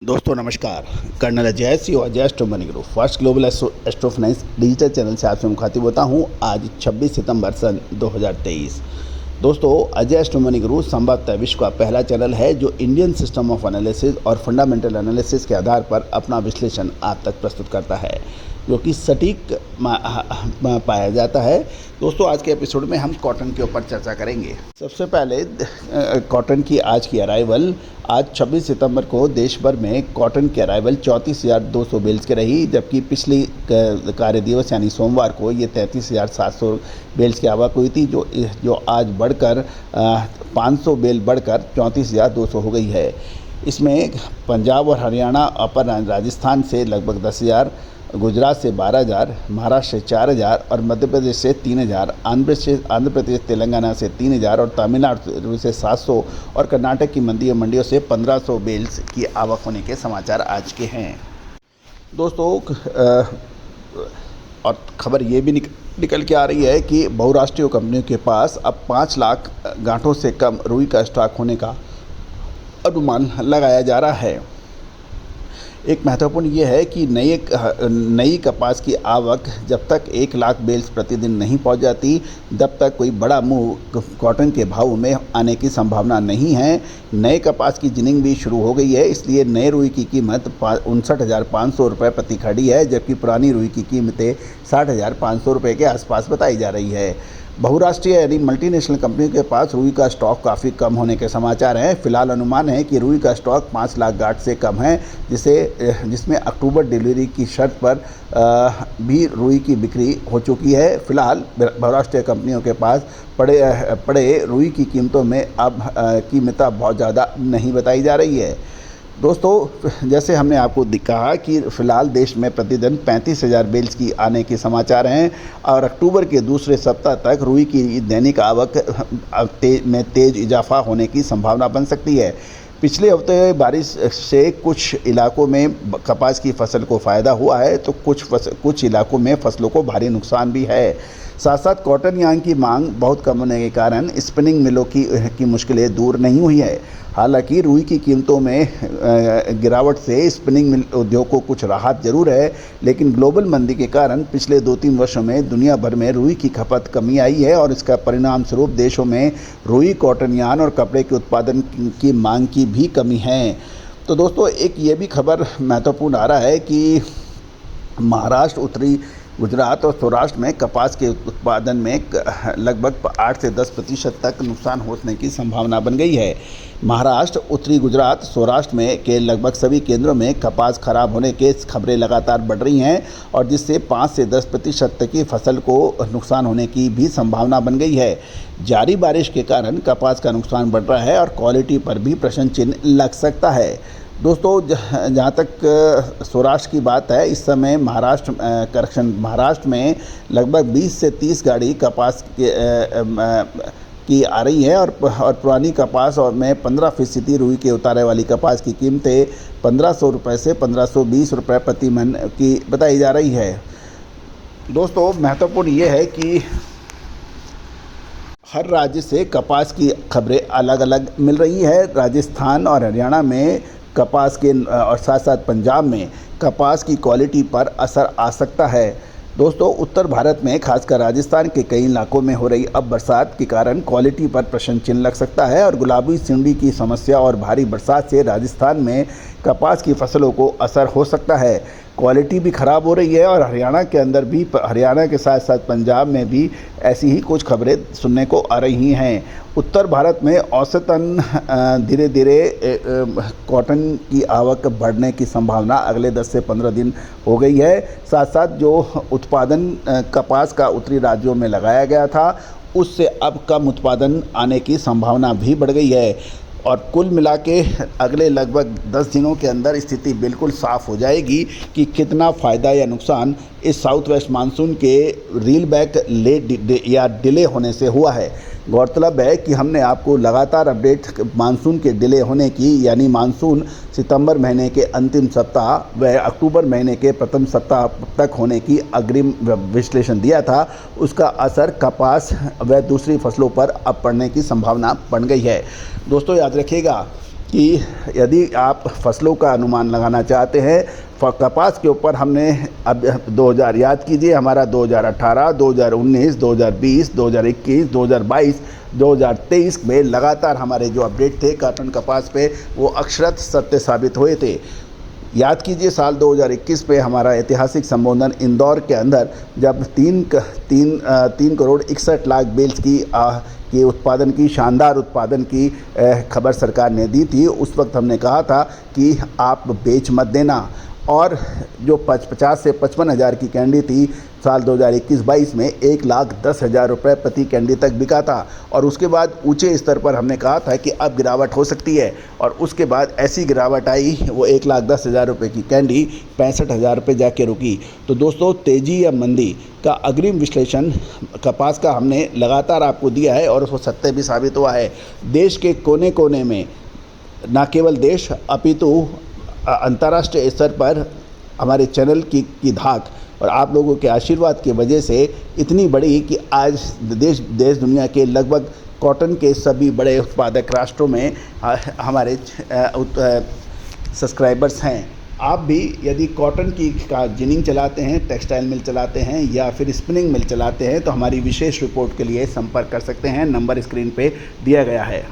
दोस्तों नमस्कार। कर्नल अजय सी और Ajay astro money group first global astro finance digital channel से आपसे मुखातिब होता हूं। आज 26 सितंबर सन 2023। दोस्तों अजय एस्ट्रो मनी ग्रुप संभवतः विश्व का पहला चैनल है जो इंडियन सिस्टम ऑफ एनालिसिस और फंडामेंटल एनालिसिस के आधार पर अपना विश्लेषण आप तक प्रस्तुत करता है, जो कि सटीक पाया जाता है। दोस्तों आज के एपिसोड में हम कॉटन के ऊपर चर्चा करेंगे। सबसे पहले कॉटन की आज की अराइवल आज 26 सितंबर को देश भर में कॉटन की अराइवल 34,200 बेल्स की रही, जबकि पिछली कार्य दिवस यानी सोमवार को ये 33,700 बेल्स की आवक हुई थी, जो आज बढ़कर 500 बेल बढ़कर 34,200 हो गई है। इसमें पंजाब और हरियाणा, अपर राजस्थान से लगभग 10,000, गुजरात से 12,000, महाराष्ट्र से 4,000 और मध्य प्रदेश से 3,000, आंध्र प्रदेश तेलंगाना से 3,000 और तमिलनाडु से 700 और कर्नाटक की मंडियों से 1,500 बेल्स की आवक होने के समाचार आज के हैं। दोस्तों और खबर ये भी निकल के आ रही है कि बहुराष्ट्रीय कंपनियों के पास अब 5 लाख गांठों से कम रुई का स्टॉक होने का अनुमान लगाया जा रहा है। एक महत्वपूर्ण ये है कि नई कपास की आवक जब तक 1 लाख बेल्स प्रतिदिन नहीं पहुंच जाती, तब तक कोई बड़ा मूव कॉटन के भाव में आने की संभावना नहीं है। नए कपास की जिनिंग भी शुरू हो गई है, इसलिए नए रुई की कीमत 59,500 रुपये प्रति खड़ी है, जबकि पुरानी रुई की कीमतें 60,500 रुपये के आसपास बताई जा रही है। बहुराष्ट्रीय यानी मल्टीनेशनल कंपनियों के पास रुई का स्टॉक काफ़ी कम होने के समाचार हैं। फिलहाल अनुमान है कि रुई का स्टॉक 5 लाख गांठ से कम है, जिसमें अक्टूबर डिलीवरी की शर्त पर भी रुई की बिक्री हो चुकी है। फिलहाल बहुराष्ट्रीय कंपनियों के पास पड़े रुई की कीमतों में अब कीमत बहुत ज़्यादा नहीं बताई जा रही है। दोस्तों जैसे हमने आपको कहा कि फ़िलहाल देश में प्रतिदिन 35,000 बेल्स की आने के समाचार हैं और अक्टूबर के दूसरे सप्ताह तक रुई की दैनिक आवक में तेज़ इजाफा होने की संभावना बन सकती है। पिछले हफ्ते बारिश से कुछ इलाकों में कपास की फसल को फ़ायदा हुआ है, तो कुछ इलाकों में फसलों को भारी नुकसान भी है। साथ साथ कॉटन यार्न की मांग बहुत कम होने के कारण स्पिनिंग मिलों की मुश्किलें दूर नहीं हुई है। हालांकि रुई की कीमतों में गिरावट से स्पिनिंग मिल उद्योग को कुछ राहत जरूर है, लेकिन ग्लोबल मंदी के कारण पिछले 2-3 वर्षों में दुनिया भर में रुई की खपत कमी आई है और इसका परिणाम स्वरूप देशों में रुई, कॉटन यार्न और कपड़े के उत्पादन की मांग की भी कमी है। तो दोस्तों एक ये भी खबर महत्वपूर्ण आ रहा है कि महाराष्ट्र, उत्तरी गुजरात और सौराष्ट्र में कपास के उत्पादन में लगभग 8 से 10% तक नुकसान होने की संभावना बन गई है। महाराष्ट्र, उत्तरी गुजरात, सौराष्ट्र में के लगभग सभी केंद्रों में कपास खराब होने के खबरें लगातार बढ़ रही हैं और जिससे 5 से 10% तक की फसल को नुकसान होने की भी संभावना बन गई है। जारी बारिश के कारण कपास का नुकसान बढ़ रहा है और क्वालिटी पर भी प्रश्न चिन्ह लग सकता है। दोस्तों जहाँ तक सौराष्ट्र की बात है, इस समय महाराष्ट्र में लगभग 20 से 30 गाड़ी कपास की आ रही है और पुरानी कपास और में 15% रुई के उतारे वाली कपास की कीमतें 1,500 रुपये से 1,520 रुपये प्रति मन की बताई जा रही है। दोस्तों महत्वपूर्ण ये है कि हर राज्य से कपास की खबरें अलग अलग मिल रही है। राजस्थान और हरियाणा में कपास के और साथ साथ पंजाब में कपास की क्वालिटी पर असर आ सकता है। दोस्तों उत्तर भारत में खासकर राजस्थान के कई इलाकों में हो रही अब बरसात के कारण क्वालिटी पर प्रश्न चिन्ह लग सकता है और गुलाबी सुंडी की समस्या और भारी बरसात से राजस्थान में कपास की फसलों को असर हो सकता है। क्वालिटी भी ख़राब हो रही है और हरियाणा के अंदर भी, हरियाणा के साथ साथ पंजाब में भी ऐसी ही कुछ खबरें सुनने को आ रही हैं। उत्तर भारत में औसतन धीरे धीरे कॉटन की आवक बढ़ने की संभावना अगले 10 से 15 दिन हो गई है। साथ साथ जो उत्पादन कपास का उत्तरी राज्यों में लगाया गया था, उससे अब कम उत्पादन आने की संभावना भी बढ़ गई है और कुल मिला के अगले लगभग 10 दिनों के अंदर स्थिति बिल्कुल साफ़ हो जाएगी कि कितना फ़ायदा या नुकसान इस साउथ वेस्ट मानसून के रील बैक या डिले होने से हुआ है। गौरतलब है कि हमने आपको लगातार अपडेट मानसून के डिले होने की, यानी मानसून सितंबर महीने के अंतिम सप्ताह व अक्टूबर महीने के प्रथम सप्ताह तक होने की अग्रिम विश्लेषण दिया था। उसका असर कपास व दूसरी फसलों पर अब पड़ने की संभावना बन गई है। दोस्तों याद रखिएगा कि यदि आप फसलों का अनुमान लगाना चाहते हैं कपास के ऊपर, हमने अब 2000 याद कीजिए, हमारा 2018, 2019, 2020, 2021, 2022, 2023 में लगातार हमारे जो अपडेट थे कॉटन कपास पे वो अक्षरशः सत्य साबित हुए थे। याद कीजिए साल 2021 में हमारा ऐतिहासिक संबोधन इंदौर के अंदर जब 3 करोड़ 61 लाख बेल्स की उत्पादन की शानदार उत्पादन की खबर सरकार ने दी थी। उस वक्त हमने कहा था कि आप बेच मत देना, और जो 50 से 55 हज़ार की कैंडी थी साल 2021-22 में 1,10,000 रुपये प्रति कैंडी तक बिका था। और उसके बाद ऊंचे स्तर पर हमने कहा था कि अब गिरावट हो सकती है, और उसके बाद ऐसी गिरावट आई, वो 1,10,000 रुपये की कैंडी 65,000 रुपये जाके रुकी। तो दोस्तों, तेज़ी या मंदी का अग्रिम विश्लेषण कपास का हमने लगातार आपको दिया है और उसको सत्य भी साबित हुआ है। देश के कोने कोने में, न केवल देश अपितु अंतर्राष्ट्रीय स्तर पर हमारे चैनल की धाक और आप लोगों के आशीर्वाद की वजह से इतनी बड़ी कि आज देश दुनिया के लगभग कॉटन के सभी बड़े उत्पादक राष्ट्रों में हमारे सब्सक्राइबर्स हैं। आप भी यदि कॉटन का जिनिंग चलाते हैं, टेक्सटाइल मिल चलाते हैं या फिर स्पिनिंग मिल चलाते हैं तो हमारी विशेष रिपोर्ट के लिए संपर्क कर सकते हैं। नंबर स्क्रीन पे दिया गया है।